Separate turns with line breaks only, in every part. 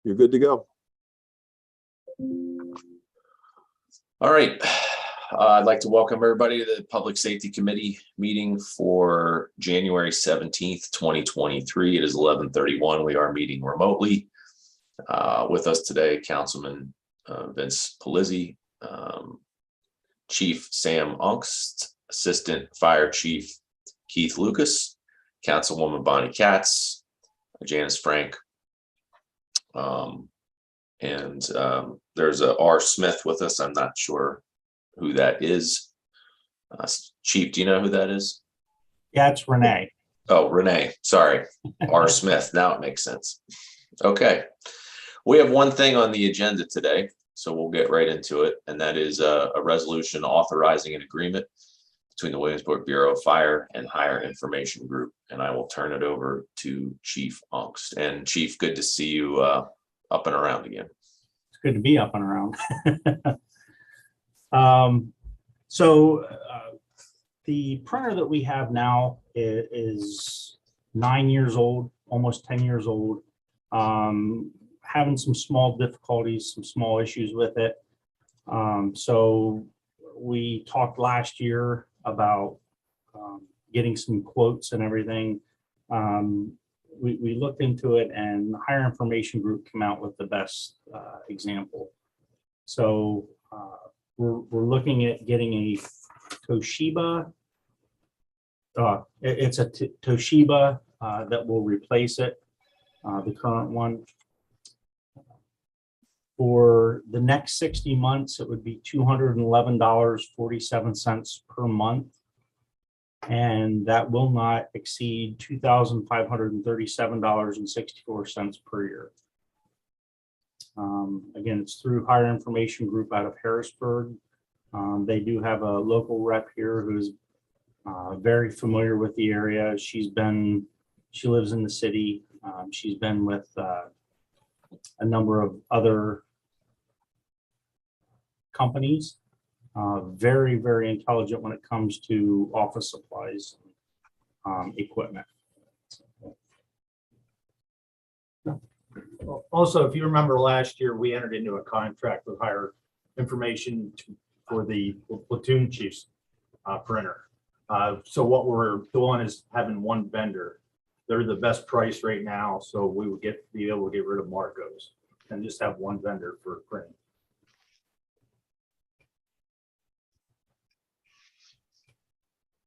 You're good to go.
All right. I'd like to welcome everybody to the Public Safety Committee meeting for January 17th, 2023. It is 11:31. We are meeting remotely. With us today, Councilman Vince Polizzi, Chief Sam Unkst, Assistant Fire Chief Keith Lucas, Councilwoman Bonnie Katz, Janice Frank, and there's a R. Smith with us. I'm not sure who that is. Chief, do you know who that is?
Yeah, it's Renee.
Oh, Renee. Sorry. R. Smith. Now it makes sense. Okay. We have one thing on the agenda today, so we'll get right into it, and that is a resolution authorizing an agreement between the Williamsport Bureau of Fire and Higher Information Group. And I will turn it over to Chief Unkst. And Chief, good to see you up and around again.
It's good to be up and around. The printer that we have now is 9 years old, almost 10 years old. Having some small difficulties, some small issues with it. So we talked last year about getting some quotes and everything. We looked into it, and the Higher Information Group came out with the best example. So we're looking at getting a Toshiba. It's a Toshiba that will replace it, the current one. For the next 60 months, it would be $211.47 per month. And that will not exceed $2,537.64 per year. Again, it's through Higher Information Group out of Harrisburg. They do have a local rep here who's very familiar with the area. She lives in the city. She's been with a number of other companies. Very, very intelligent when it comes to office supplies, equipment.
Also, if you remember last year, we entered into a contract with Higher Information for the platoon chief's printer. So what we're doing is having one vendor. They're the best price right now, so we would be able to get rid of Marco's and just have one vendor for printing.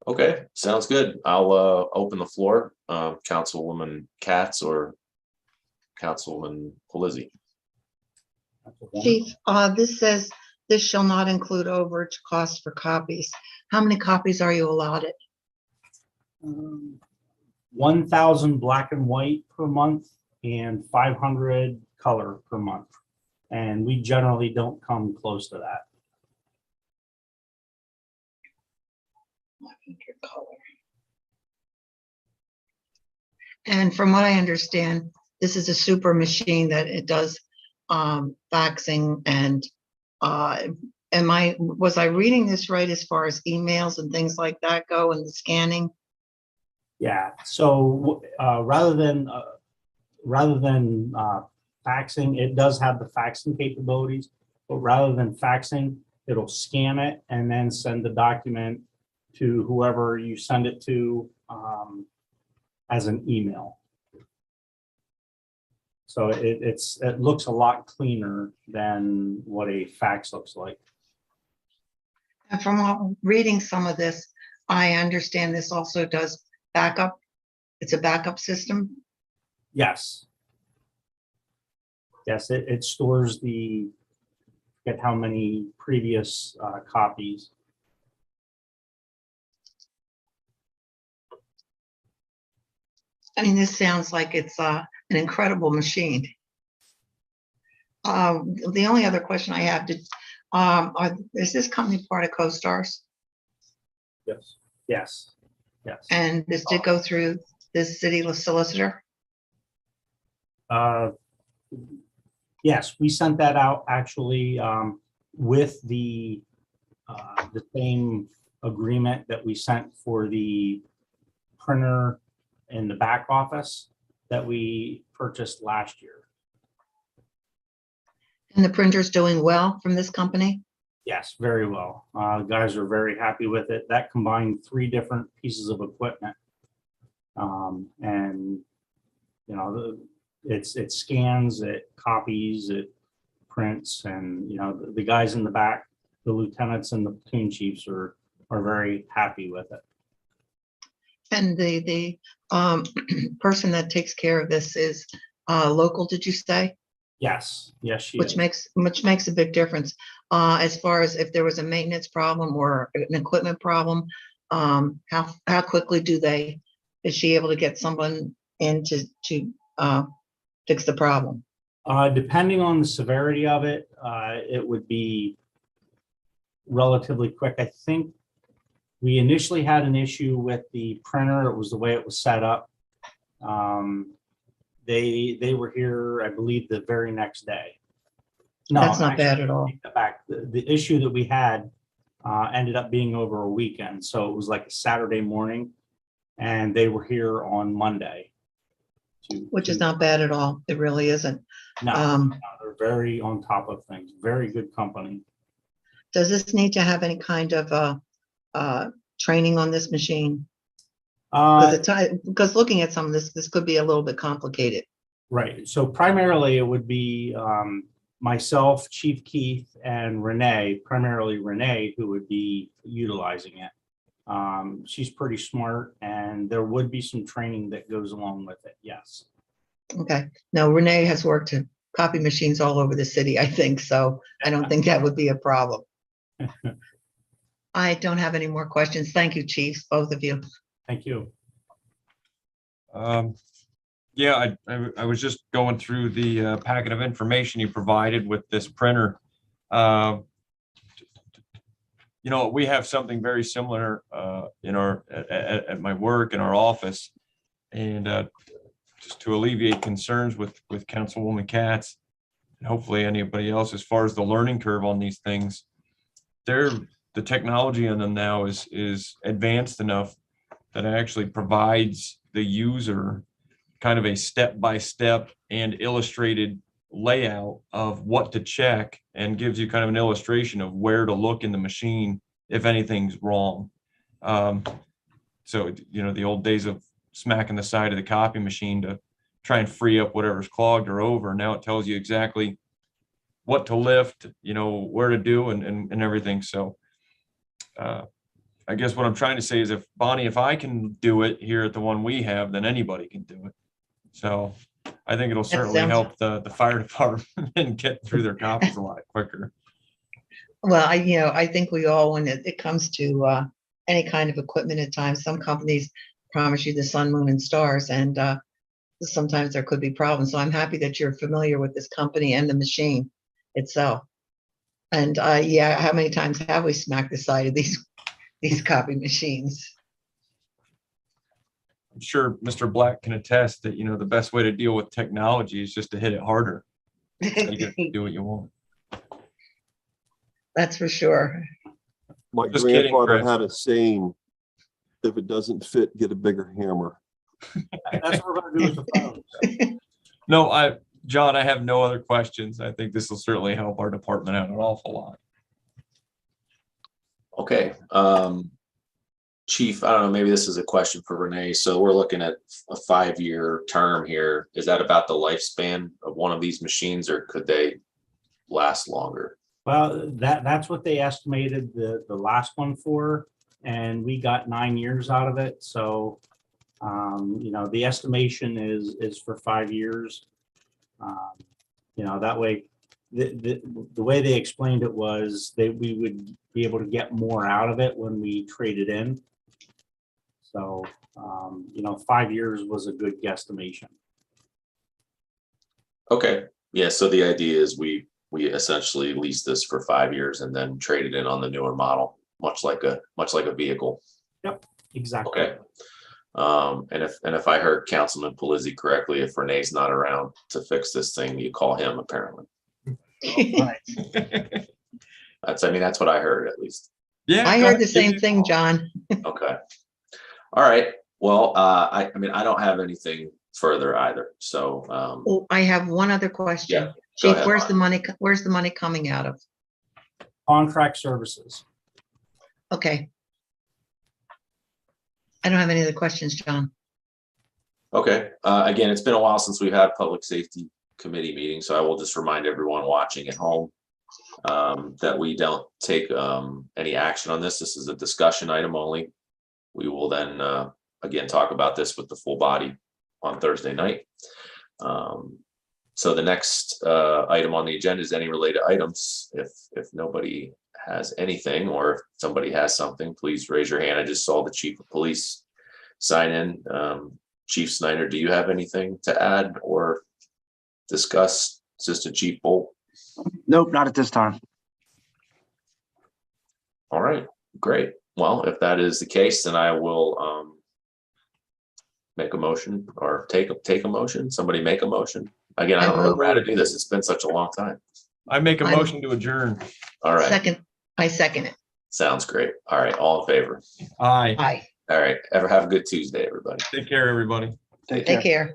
Okay, sounds good. I'll open the floor. Councilwoman Katz or Councilman Polizzi.
Chief, this says this shall not include overage costs for copies. How many copies are you allotted?
1,000 black and white per month and 500 color per month. And we generally don't come close to that.
500 color. And from what I understand, this is a super machine that it does faxing and was I reading this right as far as emails and things like that go and the scanning?
Yeah. So rather than faxing, it does have the faxing capabilities, but rather than faxing, it'll scan it and then send the document to whoever you send it to as an email. So it looks a lot cleaner than what a fax looks like.
And from reading some of this, I understand this also does backup. It's a backup system.
Yes. Yes, it stores forget how many previous copies.
I mean, this sounds like it's an incredible machine. The only other question I have, is this company part of CoStars?
Yes. Yes. Yes.
And this did go through this city solicitor?
Yes, we sent that out actually with the same agreement that we sent for the printer in the back office that we purchased last year.
And the printer's doing well from this company?
Yes, very well. Guys are very happy with it. That combined 3 different pieces of equipment. And, you know, it scans, it copies, it prints, and, you know, the guys in the back, the lieutenants and the platoon chiefs are very happy with it.
And the person that takes care of this is local, did you say?
Yes, yes, she
Which
is.
makes a big difference. As far as if there was a maintenance problem or an equipment problem, how quickly is she able to get someone in to fix the problem?
Depending on the severity of it, it would be relatively quick. I think we initially had an issue with the printer. It was the way it was set up. They were here, I believe, the very next day. No,
That's not
actually,
bad at all.
take that back. The issue that we had ended up being over a weekend. So it was like a Saturday morning, and they were here on Monday.
Which is not bad at all. It really isn't.
No, they're very on top of things. Very good company.
Does this need to have any kind of training on this machine? Because looking at some of this could be a little bit complicated.
Right. So primarily it would be myself, Chief Keith, and Renee, primarily Renee, who would be utilizing it. She's pretty smart, and there would be some training that goes along with it. Yes.
Okay. No, Renee has worked at copy machines all over the city, I think, so I don't think that would be a problem. I don't have any more questions. Thank you, chiefs, both of you.
Thank you.
Yeah, I was just going through the packet of information you provided with this printer. You know, we have something very similar in our at my work in our office, and just to alleviate concerns with Councilwoman Katz and hopefully anybody else as far as the learning curve on these things, the technology on them now is advanced enough that it actually provides the user kind of a step-by-step and illustrated layout of what to check, and gives you kind of an illustration of where to look in the machine if anything's wrong. So, you know, the old days of smacking the side of the copy machine to try and free up whatever's clogged or over. Now it tells you exactly what to lift, you know, where to do and everything. So I guess what I'm trying to say is, if Bonnie, if I can do it here at the one we have, then anybody can do it. So I think it'll certainly help the fire department get through their copies a lot quicker.
Well, I think we all, when it comes to any kind of equipment, at times, some companies promise you the sun, moon, and stars, and sometimes there could be problems. So I'm happy that you're familiar with this company and the machine itself. And yeah, how many times have we smacked the side of these copy machines?
I'm sure Mr. Black can attest that, you know, the best way to deal with technology is just to hit it harder. You get to do what you want.
That's for sure.
My
Just kidding,
grandfather
Chris.
had a saying, if it doesn't fit, get a bigger hammer.
That's what we're going to do with the phones.
No, John, I have no other questions. I think this will certainly help our department out an awful lot.
Okay. Chief, I don't know, maybe this is a question for Renee. So we're looking at a 5-year term here. Is that about the lifespan of one of these machines, or could they last longer?
Well, that's what they estimated the last one for, and we got 9 years out of it. So, you know, the estimation is for 5 years. You know, that way, the way they explained it was that we would be able to get more out of it when we trade it in. So, you know, 5 years was a good guesstimation.
Okay. Yeah. So the idea is we essentially lease this for 5 years and then trade it in on the newer model, much like a vehicle.
Yep, exactly.
Okay. And if I heard Councilman Palizzi correctly, if Renee's not around to fix this thing, you call him, apparently.
Right.
That's what I heard, at least.
Yeah,
I
go
heard
ahead,
the
give
same
me a
thing,
call.
John.
Okay. All right. Well, I don't have anything further either. So,
Oh, I have one other question.
Yeah.
Chief,
ahead,
where's the money coming out of?
Contract services.
Okay. I don't have any other questions, John.
Okay, again, it's been a while since we've had public safety committee meetings, so I will just remind everyone watching at home that we don't take any action on this. This is a discussion item only. We will then again talk about this with the full body on Thursday night. So the next item on the agenda is any related items. If nobody has anything, or if somebody has something, please raise your hand. I just saw the chief of police sign in. Chief Snyder, do you have anything to add or discuss? Assistant Chief Bolt?
Nope, not at this time.
All right, great. Well, if that is the case, then I will make a motion or take a motion. Somebody make a motion. Again, I don't remember how to do this. It's been such a long time.
I make a motion to adjourn.
All right,
I second it.
sounds great. All right, all in favor?
Aye.
Aye.
All right, have a good Tuesday, everybody.
Take care, everybody.
Take
Take care.